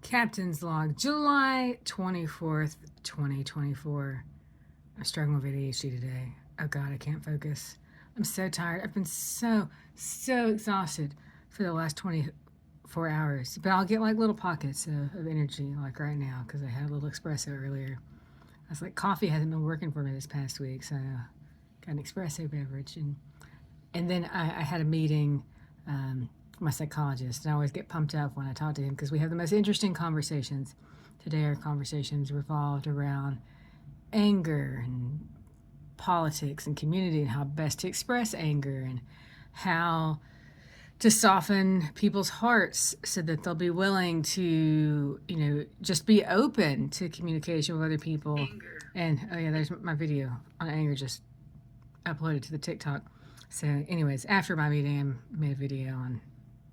Captain's Log, July 24th, 2024. I'm struggling with ADHD today. Oh God, I can't focus. I'm so tired. I've been so exhausted for the last 24 hours. But I'll get like little pockets of energy like right now because I had a little espresso earlier. I was like, coffee hasn't been working for me this past week, so I got an espresso beverage. And then I had a meeting my psychologist, and I always get pumped up when I talk to him because we have the most interesting conversations. Today our conversations revolved around anger and politics and community and how best to express anger and how to soften people's hearts so that they'll be willing to, just be open to communication with other people. Anger. And oh yeah, there's my video on anger just uploaded to the TikTok. So anyways, after my meeting, I made a video on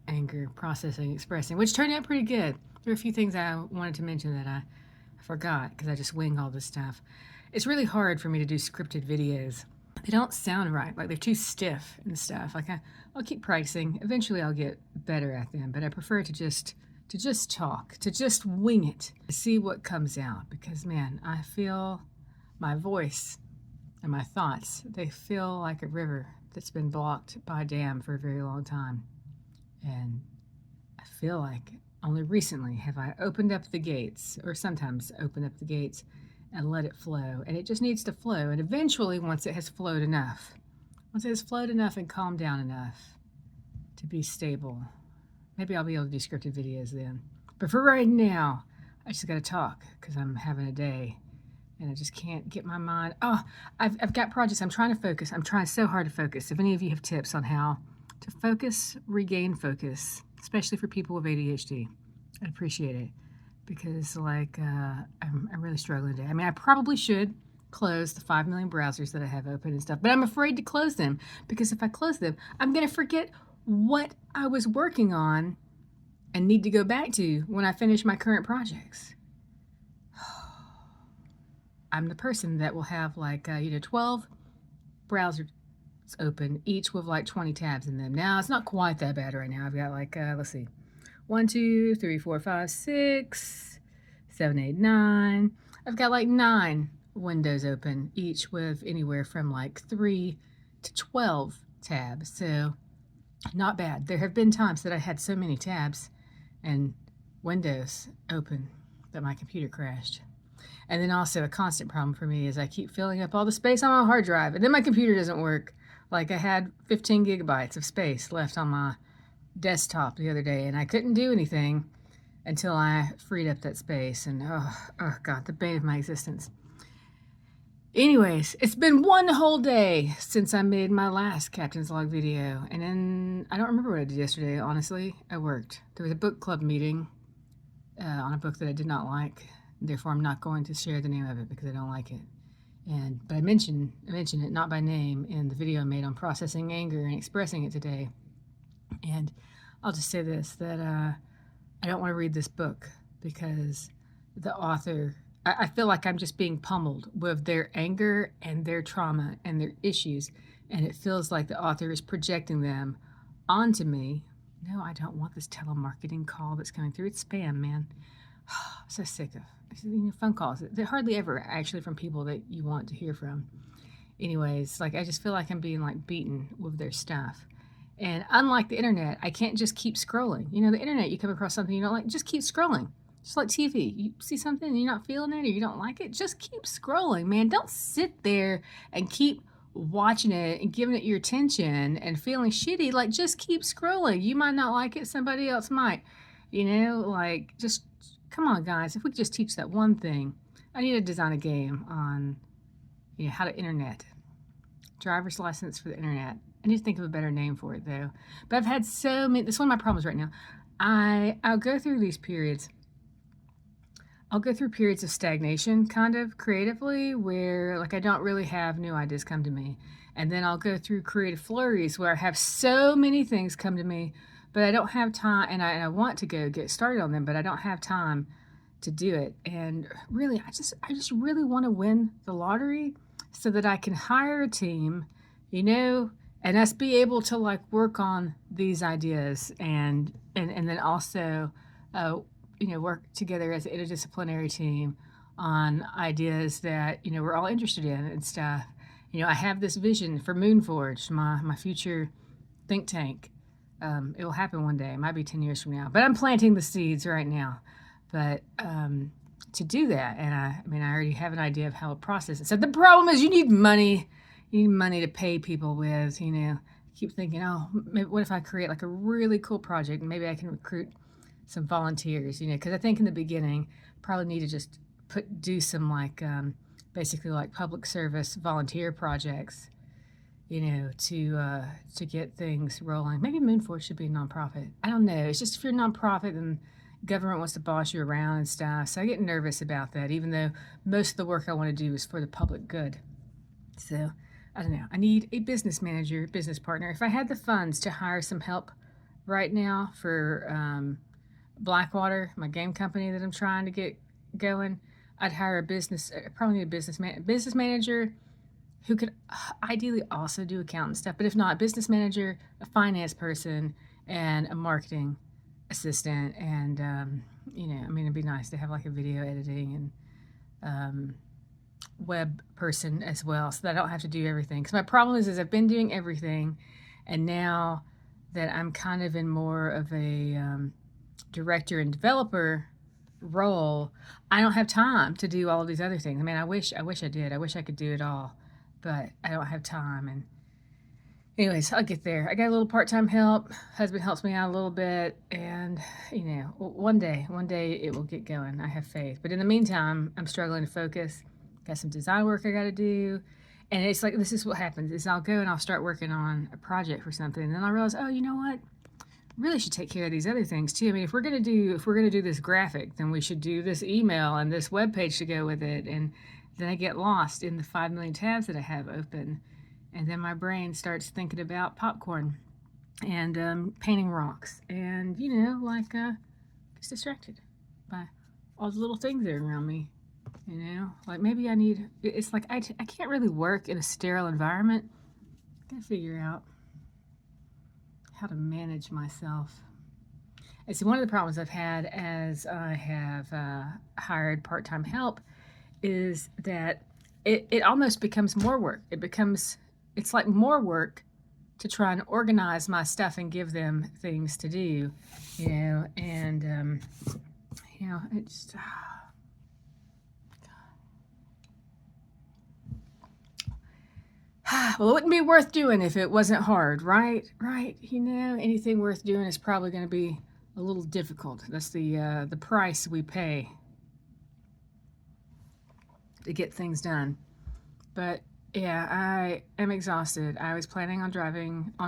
anger, processing, expressing, which turned out pretty good. There were a few things I wanted to mention that I forgot because I just wing all this stuff. It's really hard for me to do scripted videos. They don't sound right, like they're too stiff and stuff. Like I'll keep practicing. Eventually I'll get better at them, but I prefer to just talk, to just wing it, to see what comes out because man, I feel my voice and my thoughts, they feel like a river that's been blocked by a dam for a very long time. And I feel like only recently have I opened up the gates, or sometimes open up the gates and let it flow. And it just needs to flow. And eventually, once it has flowed enough and calmed down enough to be stable, maybe I'll be able to do scripted videos then. But for right now, I just got to talk because I'm having a day. And I just can't get my mind. Oh, I've got projects. I'm trying to focus. I'm trying so hard to focus. If any of you have tips on how to focus, regain focus, especially for people with ADHD, I'd appreciate it. Because I'm really struggling today. I mean, I probably should close the 5 million browsers that I have open and stuff, but I'm afraid to close them because if I close them, I'm going to forget what I was working on and need to go back to when I finish my current projects. I'm the person that will have 12 browsers open, each with 20 tabs in them. Now, it's not quite that bad right now. I've got let's see, 1, 2, 3, 4, 5, 6, 7, 8, 9. I've got 9 windows open, each with anywhere from 3 to 12 tabs. So not bad. There have been times that I had so many tabs and windows open that my computer crashed. And then also a constant problem for me is I keep filling up all the space on my hard drive and then my computer doesn't work. I had 15 gigabytes of space left on my desktop the other day and I couldn't do anything until I freed up that space. And oh God, the bane of my existence. Anyways, it's been one whole day since I made my last Captain's Log video. And then I don't remember what I did yesterday, honestly. I worked. There was a book club meeting on a book that I did not like. Therefore, I'm not going to share the name of it because I don't like it. But I mentioned it not by name in the video I made on processing anger and expressing it today. And I'll just say this, that I don't want to read this book because the author, I feel like I'm just being pummeled with their anger and their trauma and their issues. And it feels like the author is projecting them onto me. No, I don't want this telemarketing call that's coming through. It's spam, man. I'm so sick of phone calls. They're hardly ever actually from people that you want to hear from. Anyways, I just feel like I'm being beaten with their stuff. And unlike the internet, I can't just keep scrolling. The internet, you come across something you don't like, just keep scrolling. Just like TV. You see something and you're not feeling it or you don't like it, just keep scrolling, man. Don't sit there and keep watching it and giving it your attention and feeling shitty. Just keep scrolling. You might not like it, somebody else might. Just come on, guys. If we could just teach that one thing. I need to design a game on how to internet. Driver's license for the internet. I need to think of a better name for it, though. But I've had so many. This is one of my problems right now. I'll go through these periods. I'll go through periods of stagnation, kind of creatively, where I don't really have new ideas come to me. And then I'll go through creative flurries where I have so many things come to me, but I don't have time, and I want to go get started on them, but I don't have time to do it. And really, I just really want to win the lottery so that I can hire a team, and us be able to work on these ideas and then also work together as an interdisciplinary team on ideas that, we're all interested in and stuff. I have this vision for Moonforge, my future think tank. It will happen one day. It might be 10 years from now. But I'm planting the seeds right now. But to do that, and I already have an idea of how to process it. So the problem is you need money. You need money to pay people with, Keep thinking, oh, maybe, what if I create like a really cool project and maybe I can recruit some volunteers, because I think in the beginning, probably need to just do some like basically like public service volunteer projects, to get things rolling. Maybe Moonforge should be a nonprofit. I don't know. It's just if you're a nonprofit, then government wants to boss you around and stuff. So I get nervous about that, even though most of the work I want to do is for the public good. So I don't know. I need a business manager, business partner. If I had the funds to hire some help right now for Blackwater, my game company that I'm trying to get going, I'd hire probably need a business manager who could ideally also do accountant stuff. But if not, a business manager, a finance person, and a marketing assistant. And, it'd be nice to have like a video editing and web person as well, so that I don't have to do everything. Because my problem is I've been doing everything, and now that I'm kind of in more of a director and developer role, I don't have time to do all of these other things. I wish I did. I wish I could do it all, but I don't have time. And anyways, I'll get there. I got a little part-time help. Husband helps me out a little bit, and one day it will get going. I have faith. But in the meantime, I'm struggling to focus. Got some design work I got to do. And it's like, this is what happens is I'll go and I'll start working on a project for something. And then I realize, oh, you know what? Really should take care of these other things too. If we're gonna do this graphic, then we should do this email and this web page to go with it. And then I get lost in the 5 million tabs that I have open, and then my brain starts thinking about popcorn and painting rocks, and gets distracted by all the little things that are around me. Like maybe it's like I can't really work in a sterile environment. I gotta figure out how to manage myself. And so one of the problems I've had as I have hired part-time help is that it almost becomes more work. It's like more work to try and organize my stuff and give them things to do, and it's well, it wouldn't be worth doing if it wasn't hard, right? Right. Anything worth doing is probably going to be a little difficult. That's the price we pay to get things done. But yeah, I am exhausted. I was planning on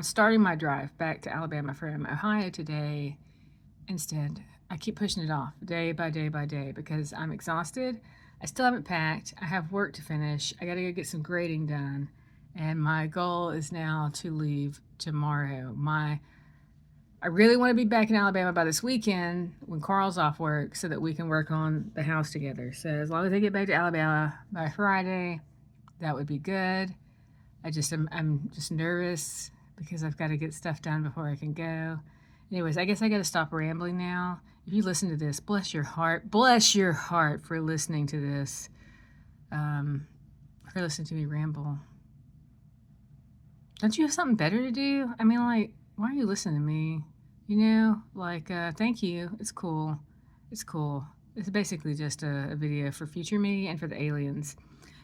starting my drive back to Alabama from Ohio today. Instead, I keep pushing it off day by day by day because I'm exhausted. I still haven't packed. I have work to finish. I got to go get some grading done. And my goal is now to leave tomorrow. I really want to be back in Alabama by this weekend when Carl's off work so that we can work on the house together. So as long as I get back to Alabama by Friday, that would be good. I'm just nervous because I've got to get stuff done before I can go. Anyways, I guess I got to stop rambling now. If you listen to this, bless your heart for listening to this, for listening to me ramble. Don't you have something better to do? Why are you listening to me? Thank you. It's cool. It's basically just a video for future me and for the aliens.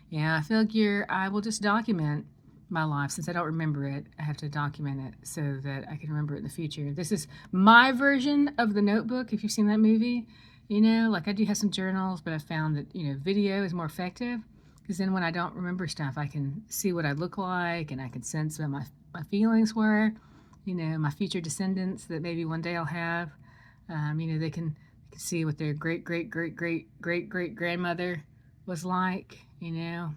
Yeah, I figure I will just document my life. Since I don't remember it, I have to document it so that I can remember it in the future. This is my version of The Notebook, if you've seen that movie. I do have some journals, but I found that, video is more effective. Because then when I don't remember stuff, I can see what I look like, and I can sense what my feelings were. My future descendants that maybe one day I'll have. They can see what their great great great great great great grandmother was like. Fingers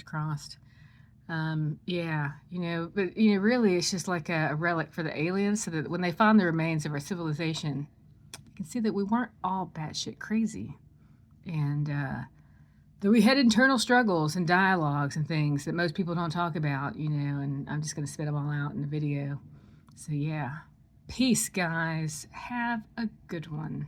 crossed. But really, it's just like a relic for the aliens, so that when they find the remains of our civilization, they can see that we weren't all batshit crazy, and that we had internal struggles and dialogues and things that most people don't talk about, and I'm just going to spit them all out in the video. So yeah, peace, guys. Have a good one.